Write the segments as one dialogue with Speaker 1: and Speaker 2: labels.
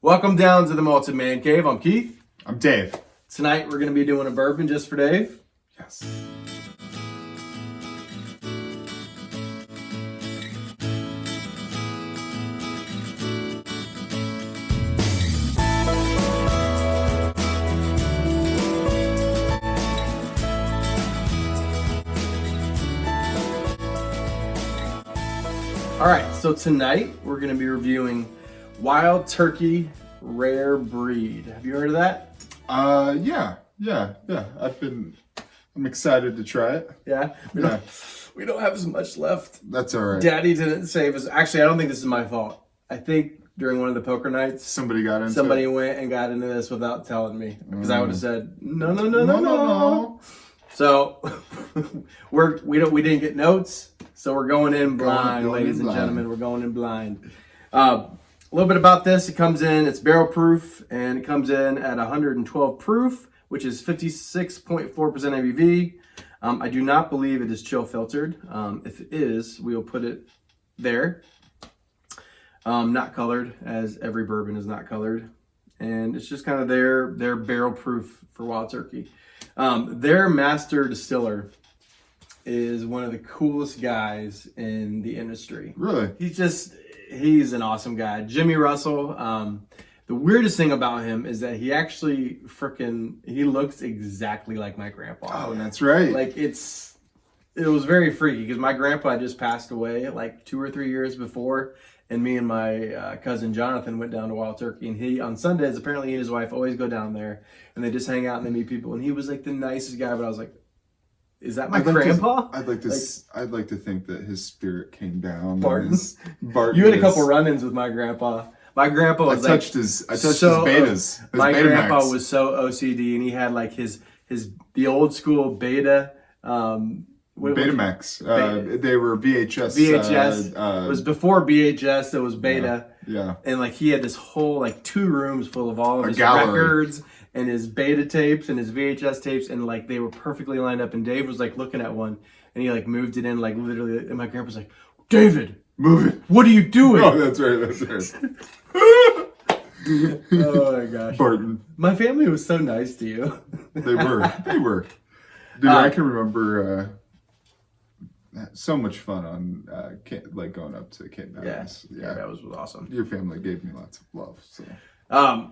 Speaker 1: Welcome down to the Malted Man Cave. I'm Keith.
Speaker 2: I'm Dave.
Speaker 1: Tonight we're going to be doing a bourbon just for Dave.
Speaker 2: Yes.
Speaker 1: All right, so tonight we're going to be reviewing Wild Turkey Rare Breed. Have you heard of that?
Speaker 2: Yeah. I'm excited to try it.
Speaker 1: Yeah? We don't have as much left.
Speaker 2: That's all right.
Speaker 1: Daddy didn't save us. Actually, I don't think this is my fault. I think during one of the poker nights,
Speaker 2: Somebody went
Speaker 1: and got into this without telling me. Because I would have said, no. So we didn't get notes, so we're going in blind, ladies and gentlemen. We're going in blind. A little bit about this: it comes in, it's barrel proof, and it comes in at 112 proof, which is 56.4% ABV. I do not believe it is chill filtered. If it is, we will put it there. Not colored, as every bourbon is not colored, and it's just kind of their barrel proof for Wild Turkey. Their master distiller is one of the coolest guys in the industry.
Speaker 2: Really?
Speaker 1: He's an awesome guy. Jimmy Russell. The weirdest thing about him is that he actually he looks exactly like my grandpa.
Speaker 2: Oh, that's right.
Speaker 1: Like it was very freaky because my grandpa just passed away like 2 or 3 years before. And me and my cousin Jonathan went down to Wild Turkey, and he on Sundays apparently he and his wife always go down there, and they just hang out and they meet people. And he was like the nicest guy, but I was like, "Is that my grandpa?"
Speaker 2: I'd like to think that his spirit came down.
Speaker 1: Barton, you had a couple run-ins with my grandpa. My grandpa was
Speaker 2: I touched his betas.
Speaker 1: My grandpa was so OCD, and he had like the old school beta.
Speaker 2: Betamax. They were VHS.
Speaker 1: VHS. It was before VHS. It was beta.
Speaker 2: Yeah.
Speaker 1: And like he had this whole like 2 rooms full of all of his
Speaker 2: gallery.
Speaker 1: records and his beta tapes and his VHS tapes, and like they were perfectly lined up. And Dave was like looking at one, and he like moved it in like literally. And my grandpa's like, "David,
Speaker 2: move it.
Speaker 1: What are you doing?"
Speaker 2: Oh, that's right.
Speaker 1: Oh my gosh,
Speaker 2: Barton.
Speaker 1: My family was so nice to you.
Speaker 2: They were. Dude, I can remember. So much fun on like going up to Cape Mountains.
Speaker 1: Yeah, that was awesome.
Speaker 2: Your family gave me lots of love.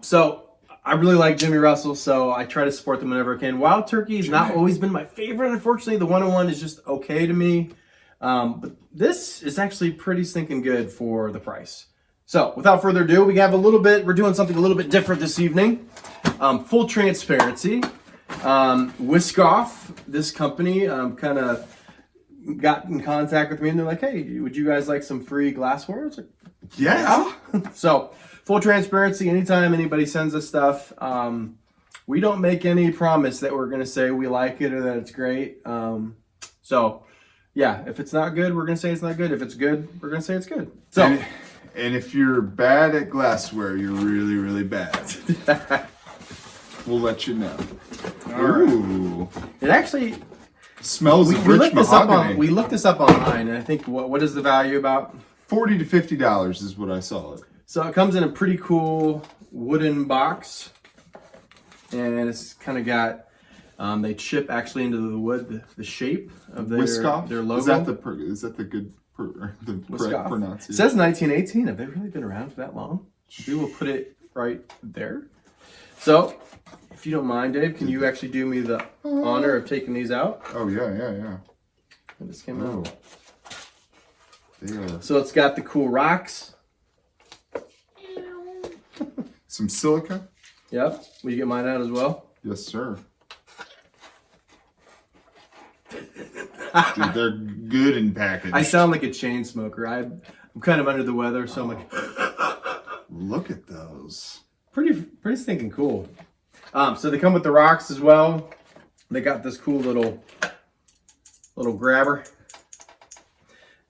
Speaker 1: So I really like Jimmy Russell, so I try to support them whenever I can. Wild Turkey has not always been my favorite. Unfortunately, the 101 is just okay to me. But this is actually pretty stinking good for the price. So without further ado, we're doing something a little bit different this evening. Full transparency. Whiskoff, this company, kind of got in contact with me, and they're like, "Hey, would you guys like some free glassware?" It's like,
Speaker 2: yeah.
Speaker 1: So full transparency, anytime anybody sends us stuff, we don't make any promise that we're going to say we like it or that it's great. So yeah, if it's not good, we're going to say it's not good. If it's good, we're going to say it's good. So,
Speaker 2: and if you're bad at glassware, you're really, really bad. We'll let you know. Ooh.
Speaker 1: It actually
Speaker 2: smells of rich mahogany.
Speaker 1: We looked this up online, and I think what is the value about?
Speaker 2: $40 to $50 is what I saw it.
Speaker 1: So it comes in a pretty cool wooden box, and it's kind of got they chip actually into the wood the shape of their logo.
Speaker 2: Is that the good correct pronunciation?
Speaker 1: It says 1918. Have they really been around for that long? We will put it right there. So, if you don't mind, Dave, can you actually do me the honor of taking these out?
Speaker 2: Oh, yeah.
Speaker 1: This came out.
Speaker 2: Yeah.
Speaker 1: So it's got the cool rocks.
Speaker 2: Some silica.
Speaker 1: Yep. Will you get mine out as well?
Speaker 2: Yes, sir. Dude, they're good in package.
Speaker 1: I sound like a chain smoker. I'm kind of under the weather, so I'm like...
Speaker 2: Look at those.
Speaker 1: Pretty stinking cool. So they come with the rocks as well. They got this cool little grabber.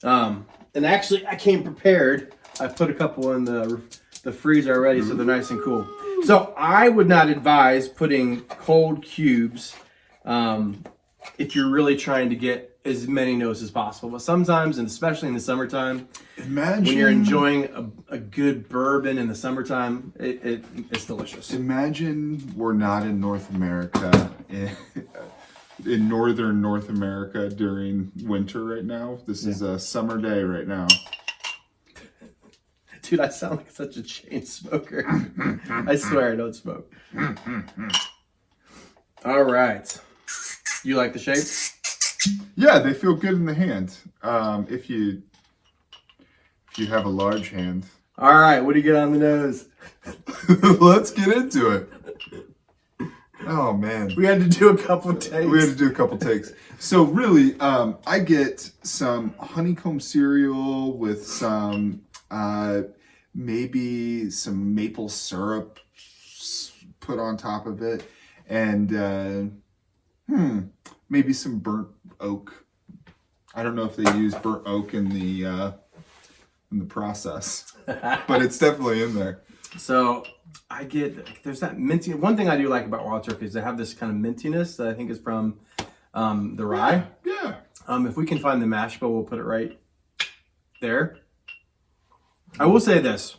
Speaker 1: And actually, I came prepared. I put a couple in the freezer already, so they're nice and cool. So I would not advise putting cold cubes if you're really trying to get as many notes as possible. But sometimes, and especially in the summertime,
Speaker 2: Imagine
Speaker 1: when you're enjoying a good bourbon in the summertime, it's delicious.
Speaker 2: Imagine we're not in North America, in northern North America during winter right now. This is a summer day right now.
Speaker 1: Dude, I sound like such a chain smoker. I swear I don't smoke. All right. You like the shape?
Speaker 2: Yeah, they feel good in the hand. If you have a large hand.
Speaker 1: All right, what do you get on the nose?
Speaker 2: Let's get into it. Oh man,
Speaker 1: We had to do a couple takes.
Speaker 2: So really, I get some honeycomb cereal with some maybe some maple syrup put on top of it, and maybe some burnt oak. I don't know if they use burnt oak in the process, but it's definitely in there.
Speaker 1: So there's that minty. One thing I do like about Wild Turkey is they have this kind of mintiness that I think is from the rye.
Speaker 2: Yeah.
Speaker 1: If we can find the mash bill, we'll put it right there. I will say this.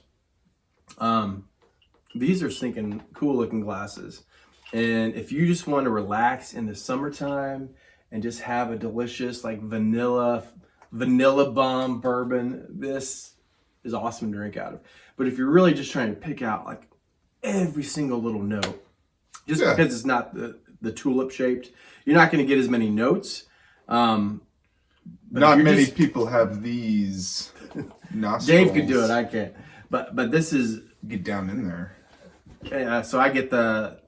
Speaker 1: These are stinking cool looking glasses. And if you just want to relax in the summertime and just have a delicious like vanilla bomb bourbon, this is awesome to drink out of. But if you're really just trying to pick out like every single little note, just because it's not the tulip shaped, you're not going to get as many notes.
Speaker 2: Not many people have these nostrils.
Speaker 1: Dave could do it, I can't. But this is
Speaker 2: get down in there.
Speaker 1: Yeah, so I get the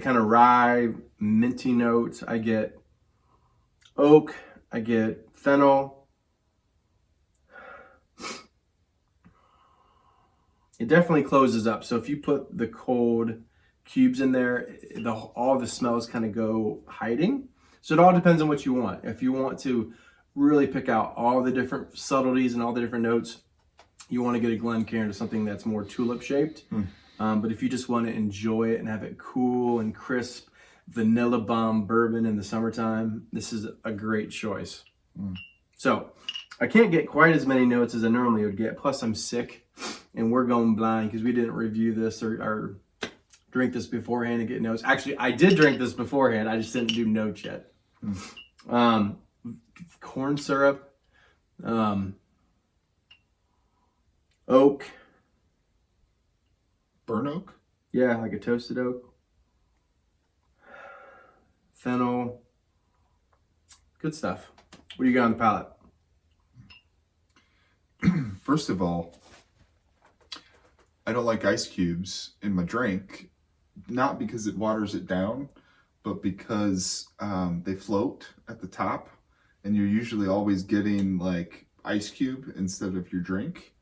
Speaker 1: kind of rye minty notes. I get oak. I get fennel. It definitely closes up. So if you put the cold cubes in there, all the smells kind of go hiding. So it all depends on what you want. If you want to really pick out all the different subtleties and all the different notes, you want to get a Glencairn to something that's more tulip shaped. But if you just want to enjoy it and have it cool and crisp, vanilla bomb bourbon in the summertime, this is a great choice. So I can't get quite as many notes as I normally would get. Plus I'm sick and we're going blind because we didn't review this or drink this beforehand and get notes. Actually, I did drink this beforehand. I just didn't do notes yet. Corn syrup, oak.
Speaker 2: Burnt oak?
Speaker 1: Yeah, like a toasted oak. Fennel. Good stuff. What do you got on the palate?
Speaker 2: First of all, I don't like ice cubes in my drink, not because it waters it down, but because they float at the top, and you're usually always getting like ice cube instead of your drink.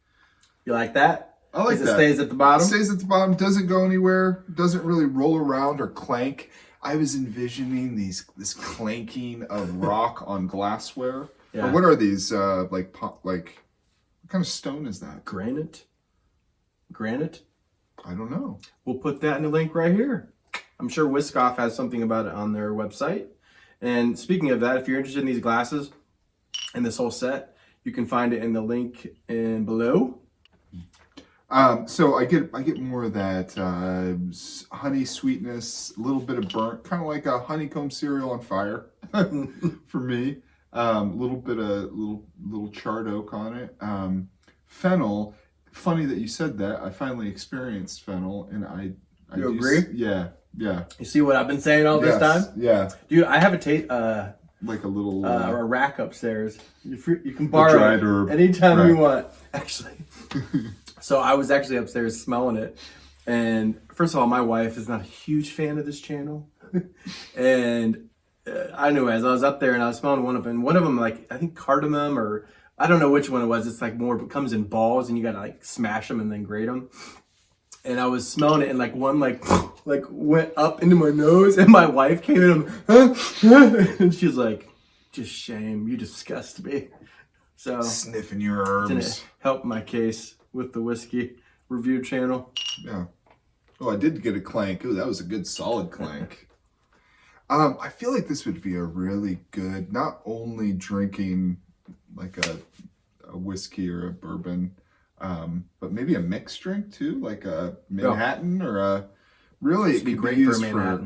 Speaker 1: You like that?
Speaker 2: I like that.
Speaker 1: It stays at the bottom?
Speaker 2: It stays at the bottom, doesn't go anywhere, doesn't really roll around or clank. I was envisioning this clanking of rock on glassware.
Speaker 1: Yeah.
Speaker 2: Or what are these? Like what kind of stone is that?
Speaker 1: Granite?
Speaker 2: I don't know.
Speaker 1: We'll put that in the link right here. I'm sure Whiskoff has something about it on their website. And speaking of that, if you're interested in these glasses and this whole set, you can find it in the link in below.
Speaker 2: So I get more of that honey sweetness, a little bit of burnt, kind of like a honeycomb cereal on fire for me. Little bit of little charred oak on it. Fennel. Funny that you said that. I finally experienced fennel, and I
Speaker 1: You agree?
Speaker 2: Yeah.
Speaker 1: You see what I've been saying all this time?
Speaker 2: Yeah.
Speaker 1: Dude, I have
Speaker 2: Like a little
Speaker 1: a rack upstairs. You can borrow
Speaker 2: dried
Speaker 1: it
Speaker 2: herb
Speaker 1: anytime
Speaker 2: rack.
Speaker 1: you want. Actually, so I was actually upstairs smelling it, and first of all, my wife is not a huge fan of this channel, and I knew as I was up there and I was smelling one of them. One of them, like I think cardamom or I don't know which one it was. It's like more, but comes in balls, and you gotta like smash them and then grate them. And I was smelling it, and like one like went up into my nose, and my wife came in and she's like, "Just shame, you disgust me." So
Speaker 2: sniffing your herbs.
Speaker 1: Didn't help my case with the whiskey review channel.
Speaker 2: Yeah. Oh, I did get a clank. Ooh, that was a good solid clank. I feel like this would be a really good, not only drinking like a whiskey or a bourbon, but maybe a mixed drink too, like a Manhattan or a really, it could be used for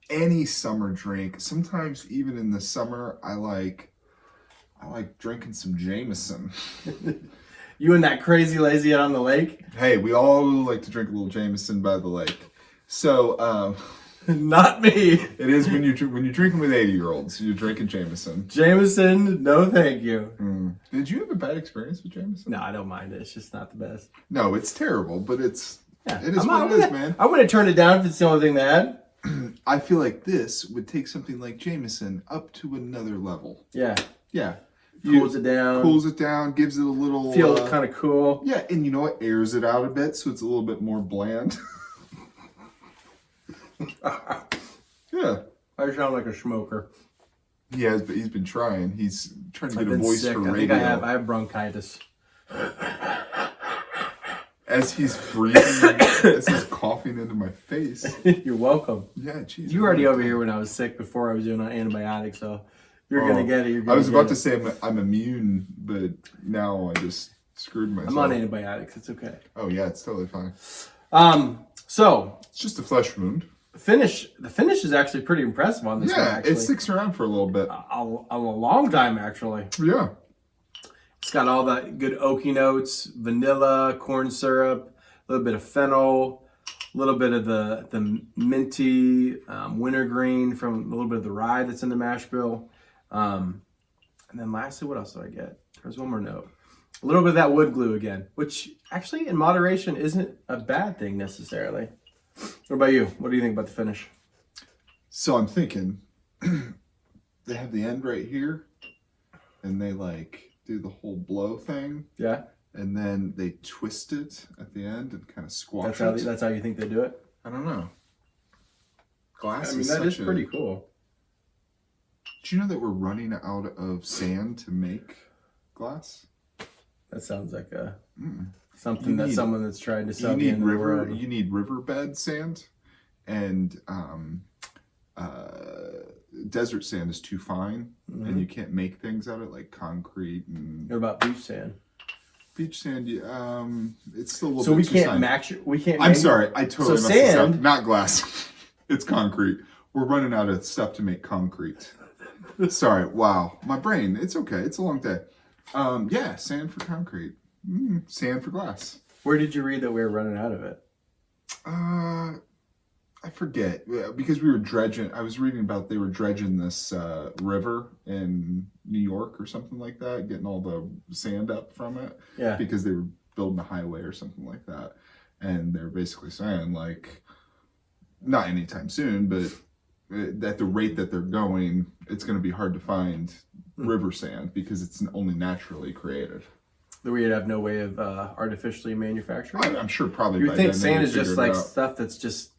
Speaker 2: any summer drink. Sometimes even in the summer, I like drinking some Jameson.
Speaker 1: You and that crazy lazy on the lake?
Speaker 2: Hey, we all like to drink a little Jameson by the lake. So,
Speaker 1: not me.
Speaker 2: It is when you're drinking with 80-year-olds, you're drinking Jameson.
Speaker 1: Jameson, no thank you.
Speaker 2: Did you have a bad experience with Jameson?
Speaker 1: No, I don't mind it. It's just not the best.
Speaker 2: No, it's terrible, but it is
Speaker 1: what
Speaker 2: it is, man.
Speaker 1: I wouldn't turn it down if it's the only thing they had.
Speaker 2: I feel like this would take something like Jameson up to another level.
Speaker 1: Yeah.
Speaker 2: Yeah.
Speaker 1: Cools it down,
Speaker 2: gives it a little...
Speaker 1: Feel kind of cool.
Speaker 2: Yeah, and you know what? Airs it out a bit, so it's a little bit more bland. Yeah.
Speaker 1: I sound like a smoker.
Speaker 2: He has, but he's been trying. He's trying to get a voice for radio.
Speaker 1: I have bronchitis.
Speaker 2: As he's breathing, as he's coughing into my face.
Speaker 1: You're welcome.
Speaker 2: Yeah, geez.
Speaker 1: You were already over here when I was sick before I was doing an antibiotic, so you're going to get it.
Speaker 2: I was about to say I'm immune, but now I just screwed myself.
Speaker 1: I'm on antibiotics. It's okay.
Speaker 2: Oh, yeah, it's totally fine.
Speaker 1: So
Speaker 2: it's just a flesh wound.
Speaker 1: The finish is actually pretty impressive on this one, actually.
Speaker 2: It sticks around for a little bit.
Speaker 1: A long time, actually.
Speaker 2: Yeah.
Speaker 1: It's got all that good oaky notes, vanilla, corn syrup, a little bit of fennel, a little bit of the minty wintergreen from a little bit of the rye that's in the mash bill. And then lastly, what else do I get? There's one more note. A little bit of that wood glue again, which actually in moderation isn't a bad thing necessarily. What about you? What do you think about the finish?
Speaker 2: So I'm thinking they have the end right here and they like do the whole blow thing.
Speaker 1: Yeah.
Speaker 2: And then they twist it at the end and kind of squash it.
Speaker 1: That's how you think they do it?
Speaker 2: I don't know. Glass
Speaker 1: that is pretty cool.
Speaker 2: Do you know that we're running out of sand to make glass?
Speaker 1: That sounds like something that someone that's trying to sell the end of the world.
Speaker 2: You need riverbed sand, and desert sand is too fine, and you can't make things out of it like concrete and.
Speaker 1: What about beach sand?
Speaker 2: Beach sand, it's still a little.
Speaker 1: So
Speaker 2: bit
Speaker 1: we
Speaker 2: too
Speaker 1: can't
Speaker 2: fine.
Speaker 1: match. We can't.
Speaker 2: I'm sorry, I totally messed this up.
Speaker 1: Sand,
Speaker 2: not glass. It's concrete. We're running out of stuff to make concrete. Sorry. Wow, my brain. It's okay. It's a long day. Yeah, sand for concrete. Sand for glass.
Speaker 1: Where did you read that we were running out of it?
Speaker 2: I forget, because we were dredging. I was reading about they were dredging this river in New York or something like that, getting all the sand up from it.
Speaker 1: Yeah.
Speaker 2: Because they were building a highway or something like that, and they're basically saying like, not anytime soon, but at the rate that they're going, it's going to be hard to find river sand because it's only naturally created. We'd
Speaker 1: have no way of artificially manufacturing.
Speaker 2: I'm sure probably.
Speaker 1: You would think sand is just like stuff that's just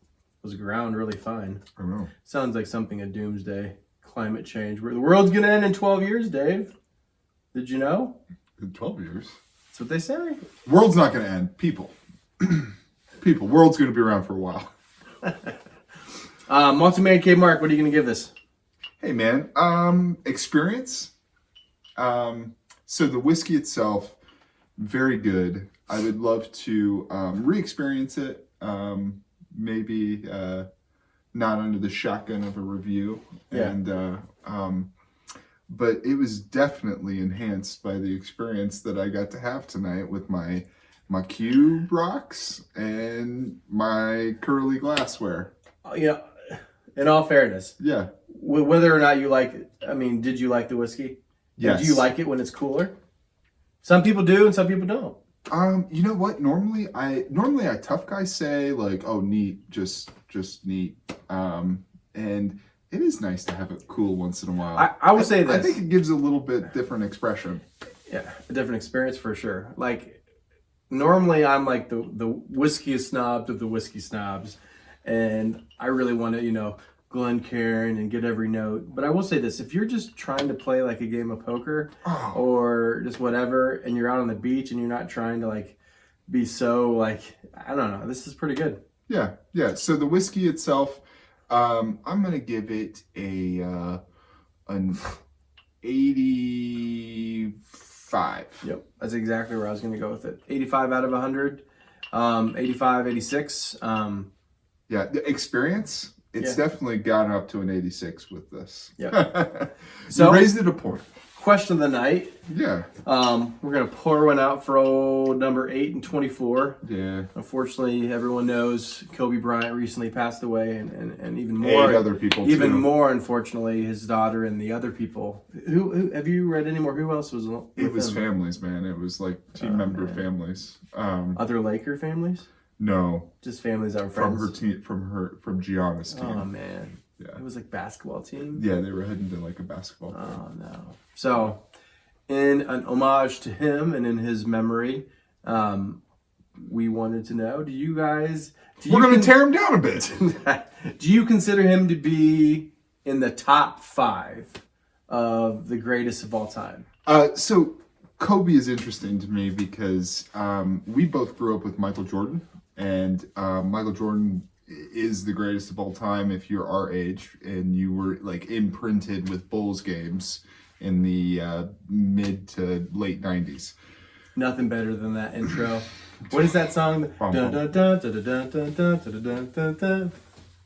Speaker 1: was ground really fine.
Speaker 2: I don't know.
Speaker 1: Sounds like something a doomsday climate change where the world's gonna end in 12 years, Dave. Did you know?
Speaker 2: In 12 years.
Speaker 1: That's what they say.
Speaker 2: World's not gonna end. People. World's gonna be around for a while.
Speaker 1: Multi-Man K Mark, what are you gonna give this?
Speaker 2: Hey man, experience. So the whiskey itself, very good. I would love to re-experience it. Maybe not under the shotgun of a review.
Speaker 1: Yeah.
Speaker 2: And but it was definitely enhanced by the experience that I got to have tonight with my cube rocks and my curly glassware.
Speaker 1: Yeah, in all fairness.
Speaker 2: Yeah.
Speaker 1: Whether or not you like it, I mean, did you like the whiskey?
Speaker 2: Yes.
Speaker 1: Do you like it when it's cooler? Some people do and some people don't.
Speaker 2: You know what? Normally I tough guys say like, oh, neat, just neat. And it is nice to have it cool once in a while.
Speaker 1: I would say this.
Speaker 2: I think it gives a little bit different expression.
Speaker 1: Yeah, a different experience for sure. Like, normally I'm like the whiskey snobs of the whiskey snobs. And I really want to, Glencairn and get every note. But I will say this, if you're just trying to play like a game of poker or just whatever, and you're out on the beach and you're not trying to like be so like, I don't know, this is pretty good.
Speaker 2: Yeah. So the whiskey itself, I'm gonna give it an 85.
Speaker 1: Yep, that's exactly where I was going to go with it. 85 out of 100, 85, 86.
Speaker 2: Yeah, the experience, it's definitely gone up to an 86 with this.
Speaker 1: Yeah.
Speaker 2: So raised it a point.
Speaker 1: Question of the night.
Speaker 2: Yeah.
Speaker 1: We're going to pour one out for old number 8 and 24.
Speaker 2: Yeah.
Speaker 1: Unfortunately, everyone knows Kobe Bryant recently passed away, and even more.
Speaker 2: 8 other people,
Speaker 1: even
Speaker 2: too.
Speaker 1: more, unfortunately, his daughter and the other people. Who have you read any more? Who else was with
Speaker 2: It was
Speaker 1: him?
Speaker 2: Families, man. It was like team member families.
Speaker 1: Other Laker families?
Speaker 2: No.
Speaker 1: Just families that were friends?
Speaker 2: From Gianna's team.
Speaker 1: Oh, man.
Speaker 2: Yeah.
Speaker 1: It was like basketball team?
Speaker 2: Yeah, they were heading to like a basketball team.
Speaker 1: Oh, no. So, in an homage to him and in his memory, we wanted to know, do you guys...
Speaker 2: We're going to tear him down a bit.
Speaker 1: Do you consider him to be in the top 5 of the greatest of all time?
Speaker 2: So, Kobe is interesting to me because we both grew up with Michael Jordan. And Michael Jordan is the greatest of all time if you're our age and you were like imprinted with Bulls games in the mid to late 90s.
Speaker 1: Nothing better than that intro. What is that song?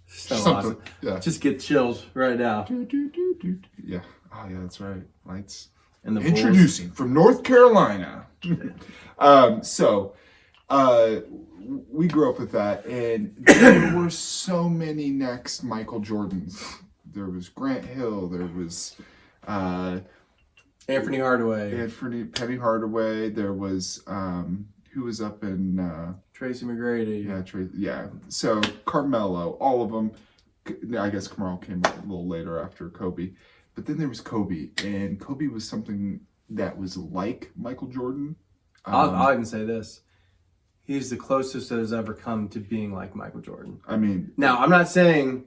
Speaker 1: So awesome.
Speaker 2: Yeah.
Speaker 1: Just get chills right now.
Speaker 2: Yeah. Oh, yeah, that's right. Lights.
Speaker 1: And the
Speaker 2: Introducing
Speaker 1: Bulls.
Speaker 2: from North Carolina. We grew up with that, and there were so many next Michael Jordans. There was Grant Hill. There was
Speaker 1: Anthony Hardaway.
Speaker 2: Penny Hardaway. There was who was up in
Speaker 1: Tracy McGrady.
Speaker 2: Yeah. So Carmelo, all of them. I guess Carmelo came a little later after Kobe, but then there was Kobe, and Kobe was something that was like Michael Jordan.
Speaker 1: I'll even say this. He's the closest that has ever come to being like Michael Jordan.
Speaker 2: I mean...
Speaker 1: Now, I'm not saying...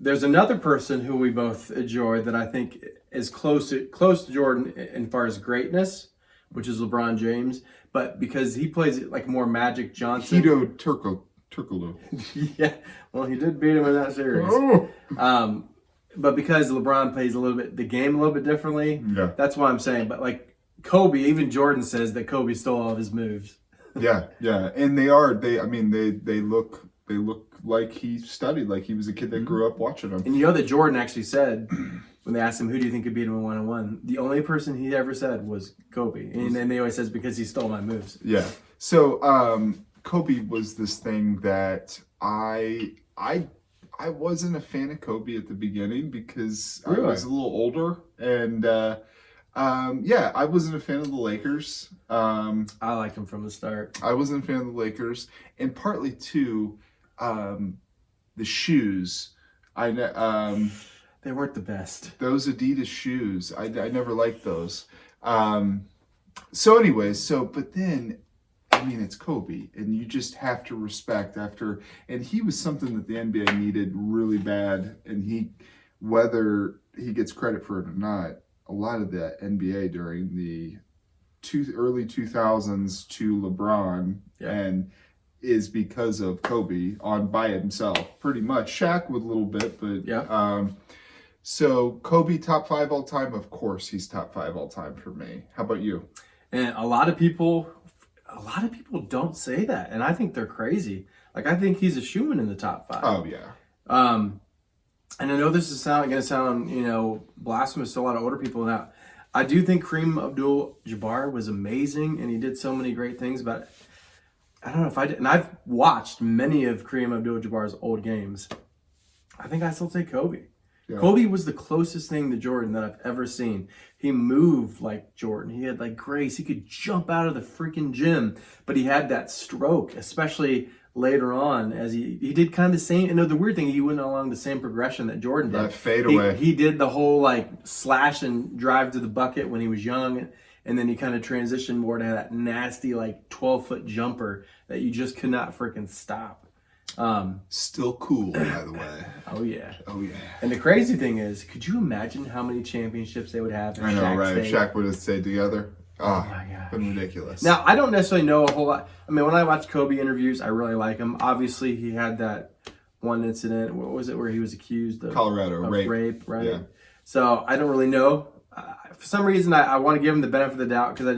Speaker 1: There's another person who we both enjoy that I think is close to Jordan as far as greatness, which is LeBron James. But because he plays like more Magic Johnson...
Speaker 2: Hedo Turkoglu.
Speaker 1: Yeah, well, he did beat him in that series.
Speaker 2: Oh.
Speaker 1: But because LeBron plays the game a little bit differently, that's what I'm saying. But like Kobe, even Jordan says that Kobe stole all of his moves.
Speaker 2: Yeah, and they look like he studied, like he was a kid that grew up watching them.
Speaker 1: And you know that Jordan actually said, when they asked him who do you think could beat him in 1-on-1, the only person he ever said was Kobe. And then they always says because he stole my moves.
Speaker 2: Yeah. So Kobe was this thing that I wasn't a fan of Kobe at the beginning because
Speaker 1: really?
Speaker 2: I was a little older and I wasn't a fan of the Lakers.
Speaker 1: I liked him from the start.
Speaker 2: I wasn't a fan of the Lakers, and partly too, the shoes. They
Speaker 1: weren't the best.
Speaker 2: Those Adidas shoes, I never liked those. But then, I mean, it's Kobe, and you just have to respect and he was something that the NBA needed really bad, and whether he gets credit for it or not, a lot of the NBA during the early 2000s to LeBron and is because of Kobe by himself, pretty much. Shaq with a little bit, but so Kobe top 5 all time. Of course, he's top 5 all time for me. How about you?
Speaker 1: And a lot of people don't say that, and I think they're crazy. Like I think he's a shoo-in in the top 5.
Speaker 2: Oh yeah.
Speaker 1: And I know this is going to sound, blasphemous to a lot of older people now. I do think Kareem Abdul-Jabbar was amazing, and he did so many great things. But I don't know if I did. And I've watched many of Kareem Abdul-Jabbar's old games. I think I still take Kobe. Yeah. Kobe was the closest thing to Jordan that I've ever seen. He moved like Jordan. He had like grace. He could jump out of the freaking gym, but he had that stroke, especially later on, as he did kind of the same. And the weird thing, he went along the same progression that Jordan did.
Speaker 2: That fadeaway.
Speaker 1: He did the whole like slash and drive to the bucket when he was young, and then he kind of transitioned more to that nasty like 12-foot jumper that you just could not freaking stop.
Speaker 2: Still cool, by the way.
Speaker 1: Oh yeah.
Speaker 2: Oh yeah.
Speaker 1: And the crazy thing is, could you imagine how many championships they would have?
Speaker 2: I know, right? If Shaq would have stayed together. Oh my gosh. Been ridiculous.
Speaker 1: Now, I don't necessarily know a whole lot. I mean, when I watch Kobe interviews, I really like him. Obviously, he had that one incident. What was it where he was accused of
Speaker 2: Colorado
Speaker 1: rape, right?
Speaker 2: Yeah.
Speaker 1: So I don't really know. For some reason, I want to give him the benefit of the doubt because I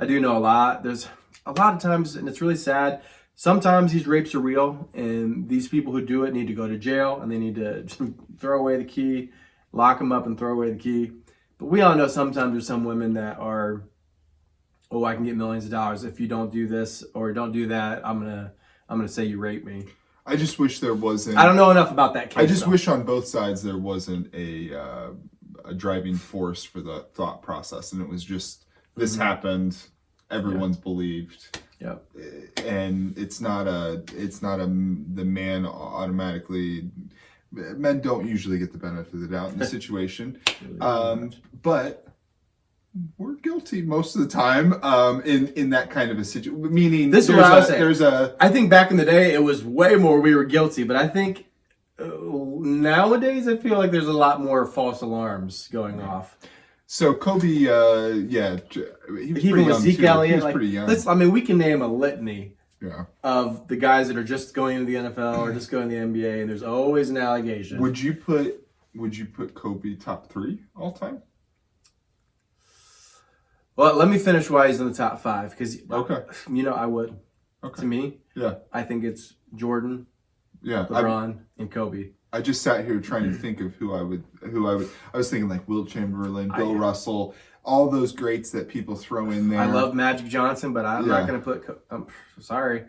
Speaker 1: do know a lot. There's a lot of times, and it's really sad. Sometimes these rapes are real, and these people who do it need to go to jail, and they need to throw away the key, lock them up, and throw away the key. But we all know sometimes there's some women that are, oh, I can get millions of dollars if you don't do this or don't do that. I'm gonna say you raped me.
Speaker 2: I just wish there wasn't.
Speaker 1: I don't know enough about that case.
Speaker 2: I just wish on both sides there wasn't a driving force for the thought process, and it was just this happened. Everyone's believed.
Speaker 1: Yep.
Speaker 2: And it's not the man automatically. Men don't usually get the benefit of the doubt in the situation, but we're guilty most of the time in that kind of a situation. Meaning,
Speaker 1: this is what I was
Speaker 2: saying.
Speaker 1: I think back in the day it was way more we were guilty, but I think nowadays I feel like there's a lot more false alarms going off.
Speaker 2: So Kobe, he was
Speaker 1: Even with Zeke Elliott,
Speaker 2: he was pretty young.
Speaker 1: We can name a litany
Speaker 2: Yeah.
Speaker 1: of the guys that are just going into the NFL or just going to the NBA, and there's always an allegation.
Speaker 2: Would you put Kobe top 3 all time?
Speaker 1: Well, let me finish why he's in the top 5 because
Speaker 2: Okay.
Speaker 1: I would.
Speaker 2: Okay.
Speaker 1: To me,
Speaker 2: Yeah.
Speaker 1: I think it's Jordan,
Speaker 2: Yeah.
Speaker 1: LeBron, and Kobe.
Speaker 2: I just sat here trying to think of who I would. I was thinking like Wilt Chamberlain, Bill Russell, all those greats that people throw in there.
Speaker 1: I love Magic Johnson, but I'm not going to put. I'm sorry.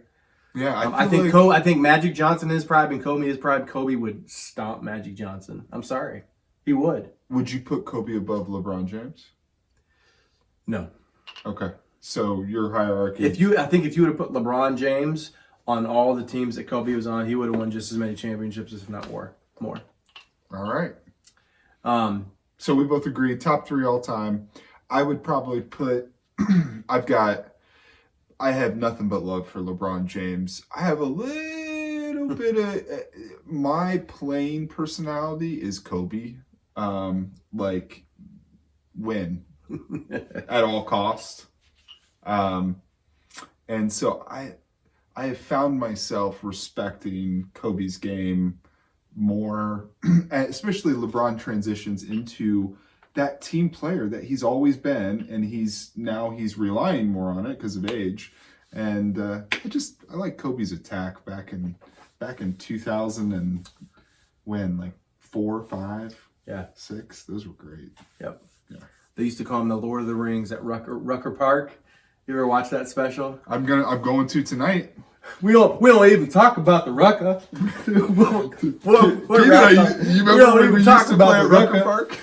Speaker 2: Yeah,
Speaker 1: I think Magic Johnson is prime and Kobe is prime. Kobe would stomp Magic Johnson. I'm sorry, he would.
Speaker 2: Would you put Kobe above LeBron James?
Speaker 1: No.
Speaker 2: Okay, so your hierarchy.
Speaker 1: I think if you would have put LeBron James on all the teams that Kobe was on, he would have won just as many championships, if not more.
Speaker 2: All right. So we both agree top 3 all time. I would probably put. I have nothing but love for LeBron James. I have a little bit of my playing personality is Kobe. Like win at all cost. And so I have found myself respecting Kobe's game more, especially LeBron transitions into that team player that he's always been, and he's relying more on it because of age. And I like Kobe's attack back in 2000 and when like 4, 5, 6. Those were great.
Speaker 1: Yep.
Speaker 2: Yeah.
Speaker 1: They used to call him the Lord of the Rings at Rucker Park. You ever watch that special?
Speaker 2: I'm going to tonight.
Speaker 1: We don't even talk about the Rucker.
Speaker 2: You remember when we used to play at Rucker Park?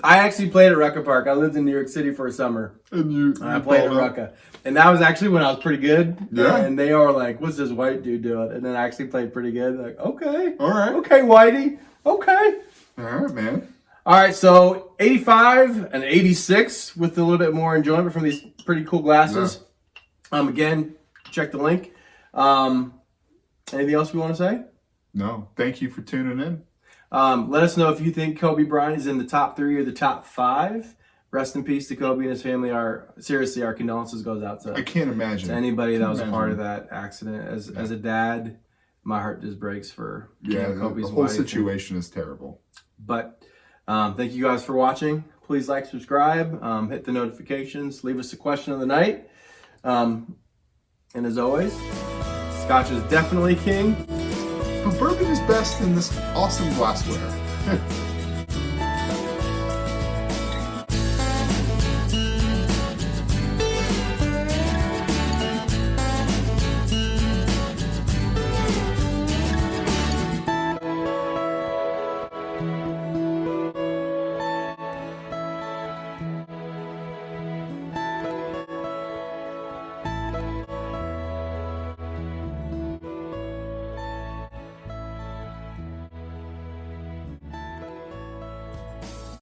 Speaker 1: I actually played at Rucker Park. I lived in New York City for a summer.
Speaker 2: And
Speaker 1: I played at Rucker. And that was actually when I was pretty good.
Speaker 2: Yeah.
Speaker 1: And they are like, what's this white dude doing? And then I actually played pretty good. Like, okay.
Speaker 2: All right.
Speaker 1: Okay, Whitey. Okay.
Speaker 2: All right, man.
Speaker 1: All right, so 85 and 86 with a little bit more enjoyment from these pretty cool glasses. Yeah. Again, check the link. Anything else we want to say?
Speaker 2: No. Thank you for tuning in.
Speaker 1: Let us know if you think Kobe Bryant is in the top 3 or the top 5. Rest in peace to Kobe and his family. Our condolences goes out to.
Speaker 2: I can't imagine
Speaker 1: to anybody that was a part of that accident. As a dad, my heart just breaks for Kobe's
Speaker 2: the whole
Speaker 1: wife.
Speaker 2: situation is terrible.
Speaker 1: But thank you guys for watching. Please like, subscribe, hit the notifications, leave us a question of the night. And as always, Scotch is definitely king.
Speaker 2: But bourbon is best in this awesome glassware.